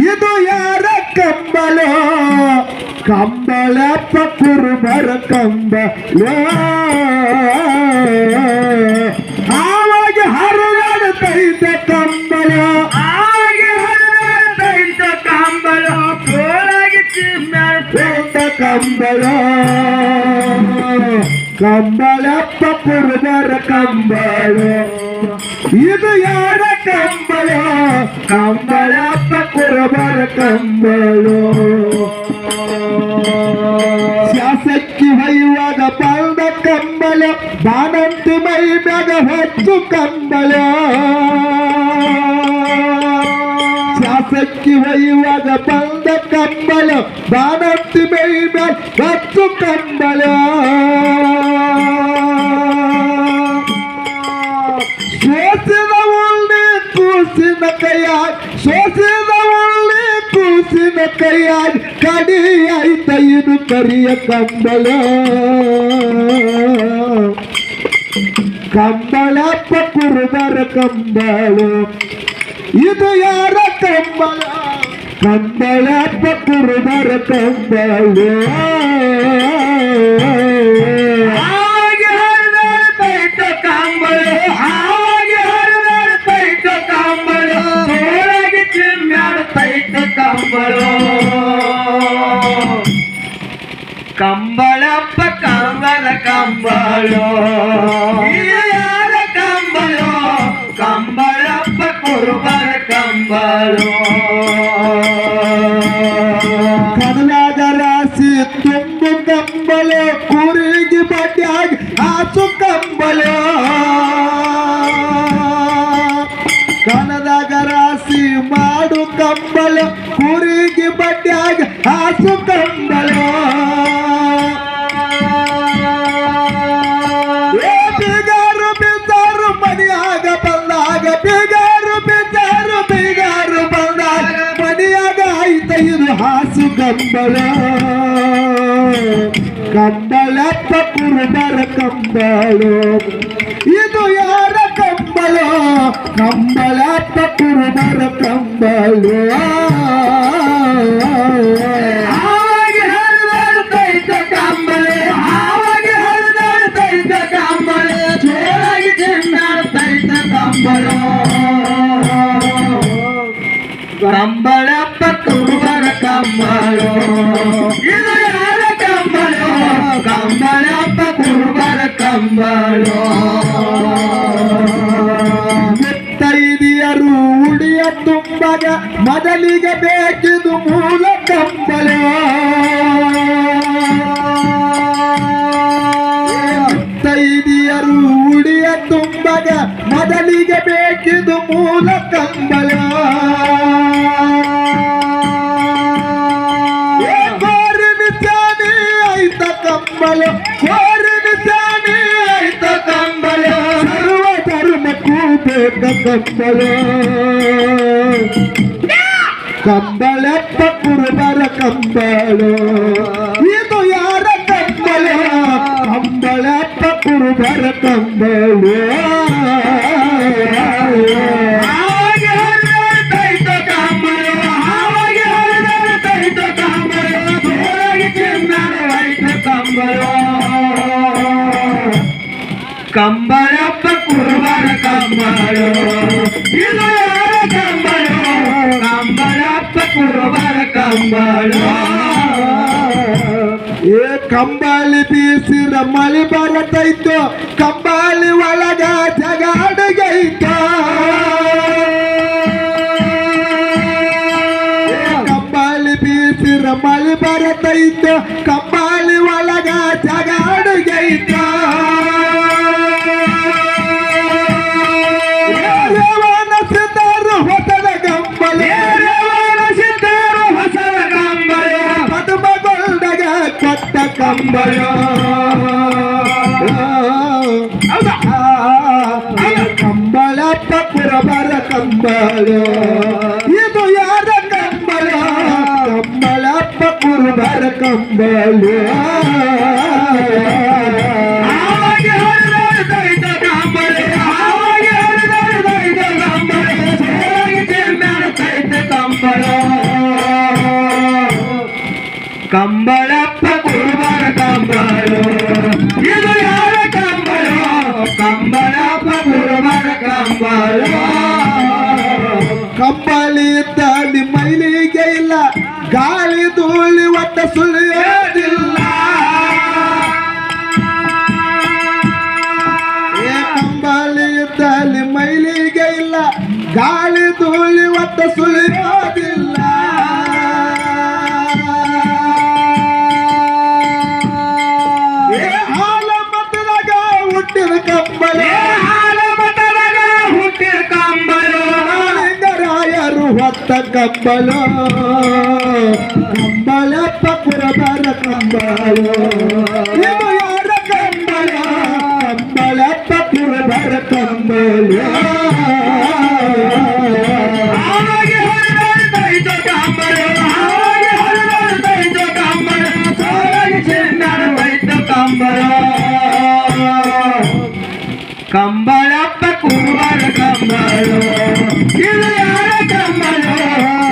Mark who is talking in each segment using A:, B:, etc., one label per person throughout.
A: ಇದು ಯಾರ ಕಂಬಳ ಕಂಬಳಪ್ಪ ಕುರುಬರ ಕಂಬಳ ಆವಾಗ ಹರಿದಾಡುತ್ತೈತ ಕಂಬಳ ಕಂಬಳ ಕಂಬಳ ಕಂಬಳಪ್ಪ ಕುರುಬರ ಕಂಬಳ ಇದು ಯಾರ ಕಂಬಳ ಕಂಬಳಪ್ಪ ಕುರುಬರ ಕಂಬಳ ಶಾಸಕ್ಕಿ ಹೊಯ್ಯುವಾಗ ಬಂದ ಕಂಬಳ ಬಾನಂತಿ ಮೈ ಮ್ಯಾಗ ಹೊತ್ತು ಕಂಬಳ ಶಾಸಕ್ಕಿ ಹೊಯ್ಯುವಾಗ ಬಂದ ಕಂಬಳ ಬಾನಂತಿ ಮೈ ಮ್ಯಾಗ ಹೊತ್ತು ಕಂಬಳ ಸೋಸಿದ ಒಳ್ಳೆ ಕೂಸಿನ ಕೈಯಾಗ ಸೋಸಿದ ಒಳ್ಳೆ ಕೂಸಿನ ಕೈಯಾಗ ಕಡಿ ಆಯ್ತ ಇದು ಕರಿಯ ಕಂಬಳ ಕಂಬಳಪ್ಪ ಕುರುಬರ ಕಂಬಳ ಇದು ಯಾರ ಕಂಬಳ ಕಂಬಳಪ್ಪ ಕುರುಬರ ಕಂಬಳ
B: ಕಂಬಳಪ್ಪ ಕಂಬಳ ಕಂಬಳ ಯಾರ ಕಂಬಳ ಕಂಬಳಪ್ಪ ಕುರುಬರ ಕಂಬಳ
A: ಕಡಲಾದ ರಾಶಿ ತುಂಬು ಕಂಬಳ ಕೂರಿಗೆ ಬಡ್ಯಾಗ ಹಾಸು ಕಂಬಳ ಕಣದಾಗ ರಾಶಿ ಮಾಡು ಕಂಬಳ ಕೂರಿಗೆ ಬಡ್ಯಾಗ ಹಾಸು ಕಂಬಳ ಬೀಗಾರು ಬಿದ್ದಾರು ಮನೆಯಾಗ ಬಂದಾಗ ಬೀಗಾರು ಬಿದ್ದಾರು ಬೀಗಾರು ಬಂದಾಗ ಮನೆಯಾಗ ಆಯ್ತ ಇದು ಹಾಸು ಕಂಬಳ ಕಂಬಳಪ್ಪ ಕುರುಬರ ಕಂಬಳ ಇದು ಯಾರ ಕಂಬಳ ಕಂಬಳಪ್ಪ ಕುರುಬರ ಕಂಬಳ
B: ಕಂಬಳಪ್ಪ ಕುರುಬರ ಕಂಬಳ ಇದು ಯಾರ ಕಂಬಳ ಕಂಬಳಪ್ಪ ಕುರುಬರ ಕಂಬಳ
A: ಮುತ್ತೈದಿಯರು ಉಡಿಯ ತುಂಬಗ ಮೊದಲಿಗೆ ಬೇಕಿದು ಮೂಲ ಕಂಬಳ ಮುತ್ತೈದಿಯರು ಉಡಿಯ ತುಂಬಗ ಮೊದಲಿಗೆ ಬೇಕಿದು ಮೂಲ ಕಂಬಳ ಸರ್ವ ಧರ್ಮಕ್ಕೂ ಬೇಕ ಕಂಬಳ ಕಂಬಳಪ್ಪ ಕುರುಬರ ಕಂಬಳ ಇದು ಯಾರ ಕಂಬಳ ಕಂಬಳಪ್ಪ ಕುರುಬರ ಕಂಬಳ
B: ಕಂಬಳಪ್ಪ ಕುರುಬರ ಕಂಬಳ ಇದು ಯಾರ ಕಂಬಳ ಕಂಬಳಪ್ಪ ಕುರುಬರ ಕಂಬಳ
A: ಏ ಕಂಬಳಿ ಬೀಸಿರ ಮಳಿ ಬರತೈತೋ ಕಂಬಳಿ ಒಳಗ ಜಗಾಡಗೈತ ಕಂಬಳಿ ಬೀಸಿರ ಮಳಿ ಬರತೈತೋ ಕಂಬಳಿ ಒಳಗ ಜಗಾಡಗೈತ ಹೊಸದ ಕಂಬಳ
B: ಹೊಸದ ಕಂಬಳ
A: ಪದ್ಮಗೊಂಡಗ ಕೊಟ್ಟ ಕಂಬಳ ಕಂಬಳಪ್ಪ ಕುರುಬರ ಕಂಬಳ ಇದು ಯಾರ ಕಂಬಳ ಕಂಬಳಪ್ಪ ಕುರುಬರ ಕಂಬಳ
B: ಕಂಬಳ ಕಂಬಳಪ್ಪ ಕುರುಬರ ಕಂಬಳು ಇದು ಯಾರ ಕಂಬಳು ಕಂಬಳಪ್ಪ ಕುರುಬರ ಕಂಬಳು
A: ಕಂಬಳಿ ತಡಿ ಮೈಲಿಗೆ ಇಲ್ಲ ಗಾಳಿ ಧೂಳಿ ಒಟ್ಟ ಸುಳಿಯೋದಿಲ್ಲ ಕಂಬಳಿ ತಡಿ ಮೈಲಿಗೆ ಇಲ್ಲ ಗಾಳಿ ಧೂಳಿ ಒಟ್ಟ ಸುಳಿಯೋದಿಲ್ಲ ಹಾಲ ಮತದಾಗ ಹುಟ್ಟಿದ ಕಂಬಳಿ ಹೊತ್ತ ಕಂಬಳು ಕಂಬಳಪ್ಪ ಕುರುಬರ ಕಂಬಳು ಇದು ಯಾರ ಕಂಬಳ ಕಂಬಳಪ್ಪ ಕುರುಬರ ಕಂಬಳು
B: ಕಂಬಳಪ್ಪ ಕುರುಬರ ಕಂಬಳು ಇದು ಯಾರ ಕಂಬಳು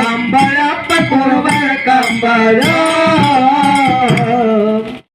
B: ಕಂಬಳಪ್ಪ ಕುರುಬರ ಕಂಬಳು